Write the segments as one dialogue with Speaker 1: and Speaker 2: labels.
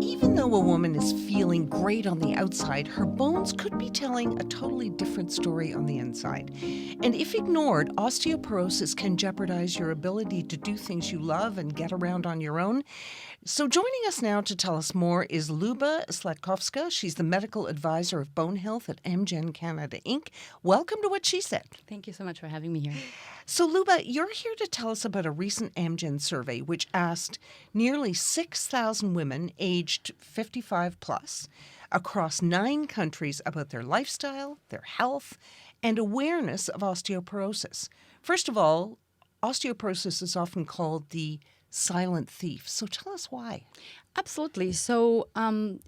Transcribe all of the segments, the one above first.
Speaker 1: Even though a woman is feeling great on the outside, her bones could be telling a totally different story on the inside. And if ignored, osteoporosis can jeopardize your ability to do things you love and get around on your own. So joining us now to tell us more is Luba Slatkovska. She's the medical advisor of bone health at Amgen Canada Inc. Welcome to What She Said.
Speaker 2: Thank you so much for having me here.
Speaker 1: So, Luba, you're here to tell us about a recent Amgen survey which asked nearly 6,000 women aged 55 plus across 9 countries about their lifestyle, their health, and awareness of osteoporosis. First of all, osteoporosis is often called the silent thief. So tell us why.
Speaker 2: Absolutely. So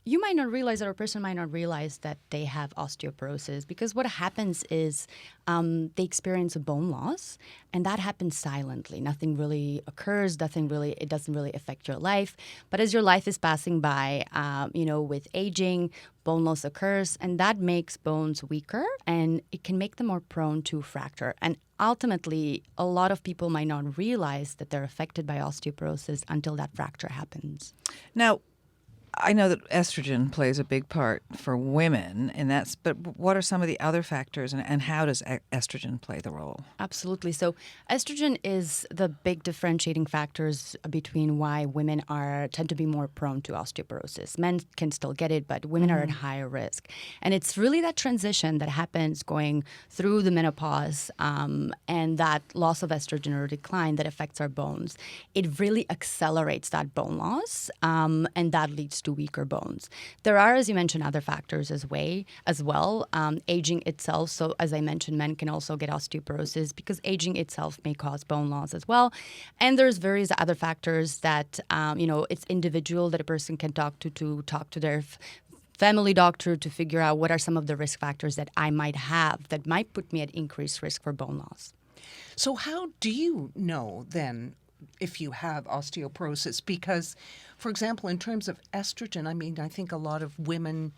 Speaker 2: you might not realize, or a person might not realize that they have osteoporosis, because what happens is they experience a bone loss, and that happens silently. Nothing really occurs. It doesn't really affect your life. But as your life is passing by, with aging, bone loss occurs, and that makes bones weaker, and it can make them more prone to fracture. And ultimately, a lot of people might not realize that they're affected by osteoporosis until that fracture happens.
Speaker 3: Now, I know that estrogen plays a big part for women, but what are some of the other factors, and how does estrogen play the role?
Speaker 2: Absolutely. So estrogen is the big differentiating factors between why women tend to be more prone to osteoporosis. Men can still get it, but women are at higher risk. And it's really that transition that happens going through the menopause and that loss of estrogen or decline that affects our bones. It really accelerates that bone loss, and that leads to weaker bones. There are, as you mentioned, other factors as well. Aging itself. So as I mentioned, men can also get osteoporosis because aging itself may cause bone loss as well. And there's various other factors that, it's individual that a person can talk to their family doctor to figure out what are some of the risk factors that I might have that might put me at increased risk for bone loss.
Speaker 1: So how do you know then if you have osteoporosis? Because, for example, in terms of estrogen, I think a lot of women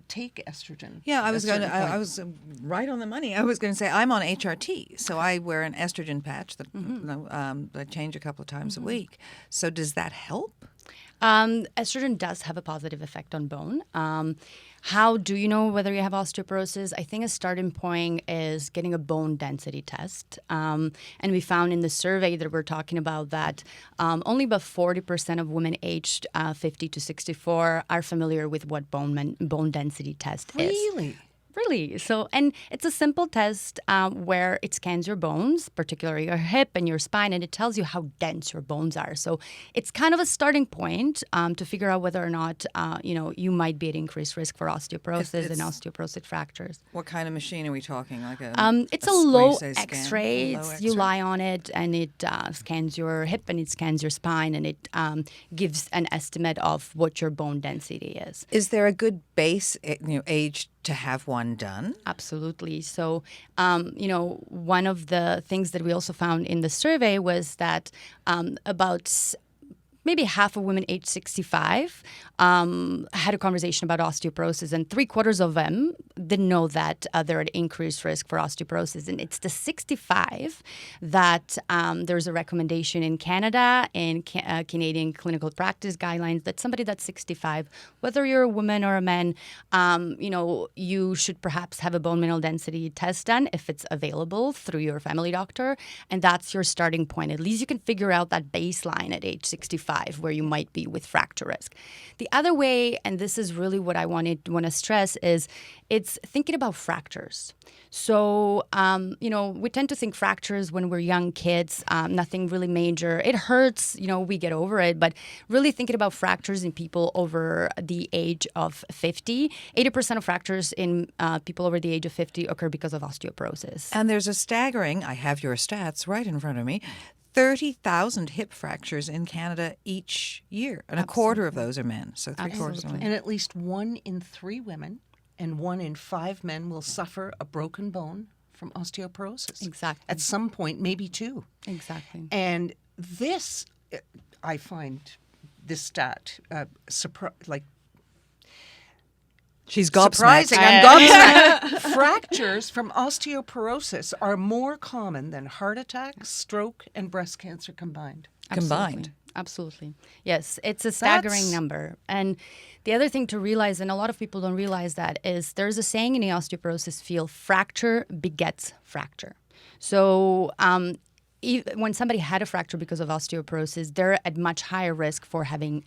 Speaker 1: take estrogen.
Speaker 3: Yeah, I was right on the money. I was going to say I'm on HRT, so I wear an estrogen patch that I change a couple of times a week. So does that help?
Speaker 2: Estrogen does have a positive effect on bone. How do you know whether you have osteoporosis? I think a starting point is getting a bone density test. And we found in the survey that we're talking about that only about 40% of women aged 50 to 64 are familiar with what bone density test is.
Speaker 1: Really?
Speaker 2: Really. So, and it's a simple test where it scans your bones, particularly your hip and your spine, and it tells you how dense your bones are. So it's kind of a starting point to figure out whether or not, you might be at increased risk for osteoporosis and osteoporosis fractures.
Speaker 3: What kind of machine are we talking?
Speaker 2: It's a low X-ray. You lie on it, and it scans your hip and it scans your spine, and it gives an estimate of what your bone density is.
Speaker 3: Is there a good base age to have one done?
Speaker 2: Absolutely. So, one of the things that we also found in the survey was that about maybe half of women aged 65 had a conversation about osteoporosis, and 3/4 of them didn't know that they're at increased risk for osteoporosis. And it's the 65 that there's a recommendation in Canada and Canadian clinical practice guidelines that somebody that's 65, whether you're a woman or a man, you should perhaps have a bone mineral density test done if it's available through your family doctor. And that's your starting point. At least you can figure out that baseline at age 65 where you might be with fracture risk. The other way, and this is really what I want to stress, is it's thinking about fractures. So, we tend to think fractures when we're young kids, nothing really major. It hurts, we get over it. But really thinking about fractures in people over the age of 50, 80% of fractures in people over the age of 50 occur because of osteoporosis.
Speaker 3: And there's a staggering, I have your stats right in front of me, 30,000 hip fractures in Canada each year, and a quarter of those are men. So 3/4 of men.
Speaker 1: And at least 1 in 3 women and 1 in 5 men will suffer a broken bone from osteoporosis.
Speaker 2: Exactly.
Speaker 1: At some point, maybe 2.
Speaker 2: Exactly.
Speaker 1: And this, I find this stat
Speaker 3: She's gobsmacked.
Speaker 1: surprising. I'm gobsmacked. Fractures from osteoporosis are more common than heart attacks, stroke, and breast cancer combined.
Speaker 3: Combined.
Speaker 2: Absolutely. Yes, it's a staggering number. And the other thing to realize, and a lot of people don't realize that, is there's a saying in the osteoporosis field, fracture begets fracture. So when somebody had a fracture because of osteoporosis, they're at much higher risk for having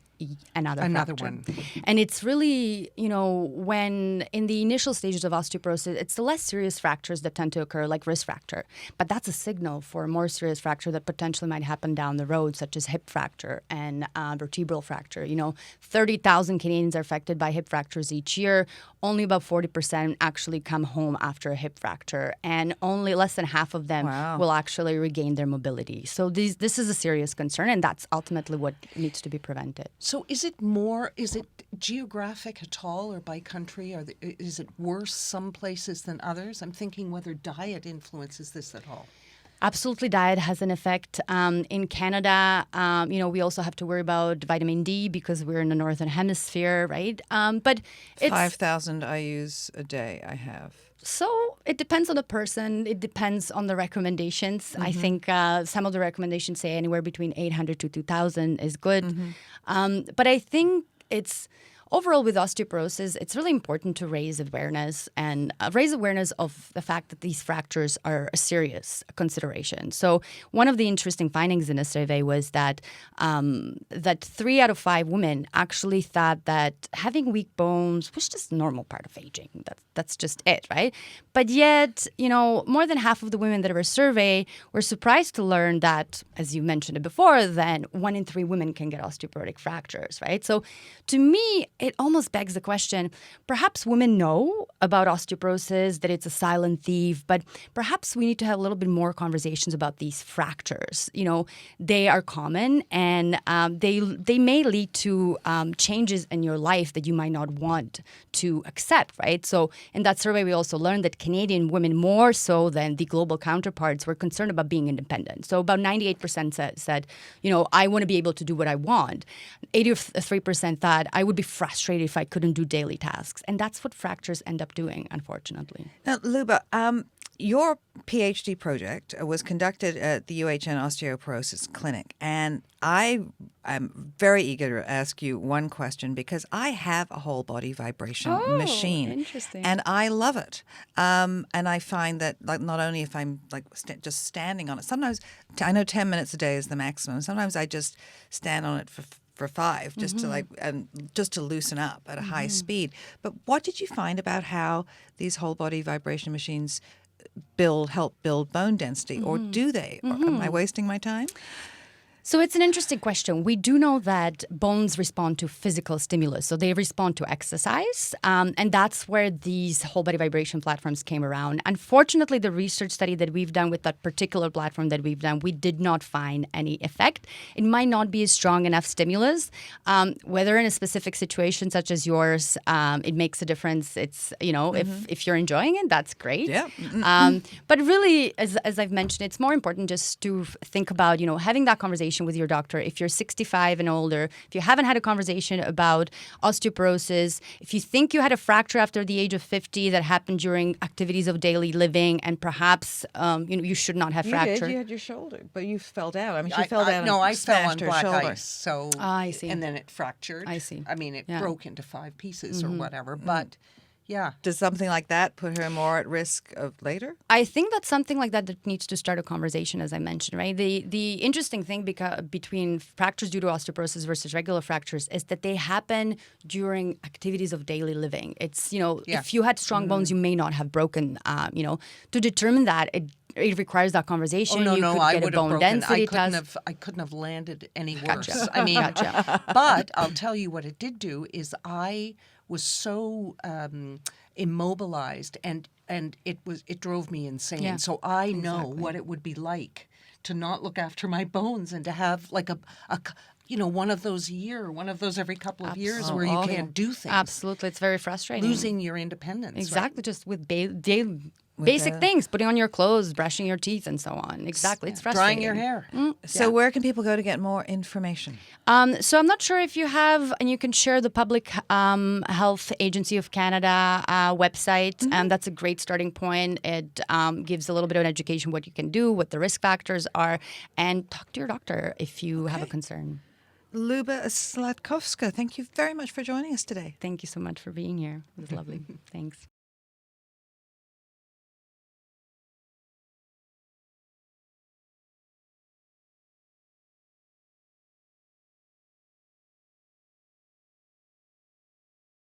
Speaker 2: another fracture.
Speaker 1: one.
Speaker 2: And it's really, when in the initial stages of osteoporosis, it's the less serious fractures that tend to occur, like wrist fracture. But that's a signal for a more serious fracture that potentially might happen down the road, such as hip fracture and vertebral fracture. 30,000 Canadians are affected by hip fractures each year. Only about 40% actually come home after a hip fracture, and only less than half of them will actually regain their mobility. So this is a serious concern, and that's ultimately what needs to be prevented.
Speaker 1: So is it geographic at all, or by country? Is it worse some places than others? I'm thinking whether diet influences this at all.
Speaker 2: Absolutely, diet has an effect. In Canada, we also have to worry about vitamin D because we're in the northern hemisphere, right? But it's
Speaker 3: 5,000 IUs a day I have.
Speaker 2: So it depends on the person. It depends on the recommendations. I think some of the recommendations say anywhere between 800 to 2,000 is good. But I think it's overall with osteoporosis, it's really important to raise awareness and raise awareness of the fact that these fractures are a serious consideration. So one of the interesting findings in a survey was that 3 out of 5 women actually thought that having weak bones was just a normal part of aging. That's just it, right? But yet, more than half of the women that were surveyed were surprised to learn that, as you mentioned it before, then 1 in 3 women can get osteoporotic fractures, right? So to me, it almost begs the question, perhaps women know about osteoporosis, that it's a silent thief, but perhaps we need to have a little bit more conversations about these fractures. They are common, and they may lead to changes in your life that you might not want to accept, right? So in that survey, we also learned that Canadian women, more so than the global counterparts, were concerned about being independent. So about 98% said, I want to be able to do what I want. 83% thought I would be frustrated if I couldn't do daily tasks. And that's what fractures end up doing, unfortunately.
Speaker 3: Now, Luba, your PhD project was conducted at the UHN Osteoporosis Clinic, and I am very eager to ask you one question because I have a whole body vibration machine.
Speaker 2: Interesting.
Speaker 3: And I love it. And I find that not only if I'm just standing on it, sometimes I know 10 minutes a day is the maximum. Sometimes I just stand on it for 5 just to loosen up at a high speed. But what did you find about how these whole body vibration machines help build bone density, or do they? Or am I wasting my time?
Speaker 2: So it's an interesting question. We do know that bones respond to physical stimulus. So they respond to exercise. And that's where these whole body vibration platforms came around. Unfortunately, the research study that we've done with that particular platform that we've done, we did not find any effect. It might not be a strong enough stimulus. Whether in a specific situation such as yours, it makes a difference. It's, if you're enjoying it, that's great.
Speaker 3: Yeah.
Speaker 2: But really, as I've mentioned, it's more important just to think about, having that conversation with your doctor. If you're 65 and older, if you haven't had a conversation about osteoporosis, if you think you had a fracture after the age of 50 that happened during activities of daily living, and perhaps you should not have fractured.
Speaker 3: You had your shoulder, but you fell down. I mean, she fell down.
Speaker 1: No,
Speaker 3: and
Speaker 1: I fell on
Speaker 3: smashed her
Speaker 1: black
Speaker 3: shoulder.
Speaker 1: ice. So
Speaker 2: I see.
Speaker 1: And then it fractured.
Speaker 2: I see.
Speaker 1: I mean, it
Speaker 2: Yeah.
Speaker 1: broke into 5 pieces or whatever. But yeah.
Speaker 3: Does something like that put her more at risk of later?
Speaker 2: I think that's something like that needs to start a conversation, as I mentioned, right? The interesting thing between fractures due to osteoporosis versus regular fractures is that they happen during activities of daily living. It's, if you had strong bones, you may not have broken, To determine that, it requires that conversation.
Speaker 1: Oh, no,
Speaker 2: you could
Speaker 1: I
Speaker 2: get a
Speaker 1: would have
Speaker 2: bone
Speaker 1: broken.
Speaker 2: density
Speaker 1: I couldn't have landed any worse.
Speaker 2: Gotcha.
Speaker 1: I mean,
Speaker 2: Gotcha.
Speaker 1: But I'll tell you what it did do is I was so immobilized, and it drove me insane.
Speaker 2: Yeah,
Speaker 1: so I know what it would be like to not look after my bones and to have like a one of those every couple of years where you can't do things.
Speaker 2: Absolutely. It's very frustrating.
Speaker 1: Losing your independence.
Speaker 2: Exactly.
Speaker 1: Right?
Speaker 2: Just with basic things, putting on your clothes, brushing your teeth, and so on. Exactly. It's frustrating.
Speaker 1: Drying your hair.
Speaker 3: So where can people go to get more information?
Speaker 2: So I'm not sure if you have, and you can share the Public Health Agency of Canada website. That's a great starting point. It gives a little bit of an education what you can do, what the risk factors are, and talk to your doctor if you have a concern.
Speaker 3: Luba Slatkovska, thank you very much for joining us today.
Speaker 2: Thank you so much for being here. It was lovely. Thanks.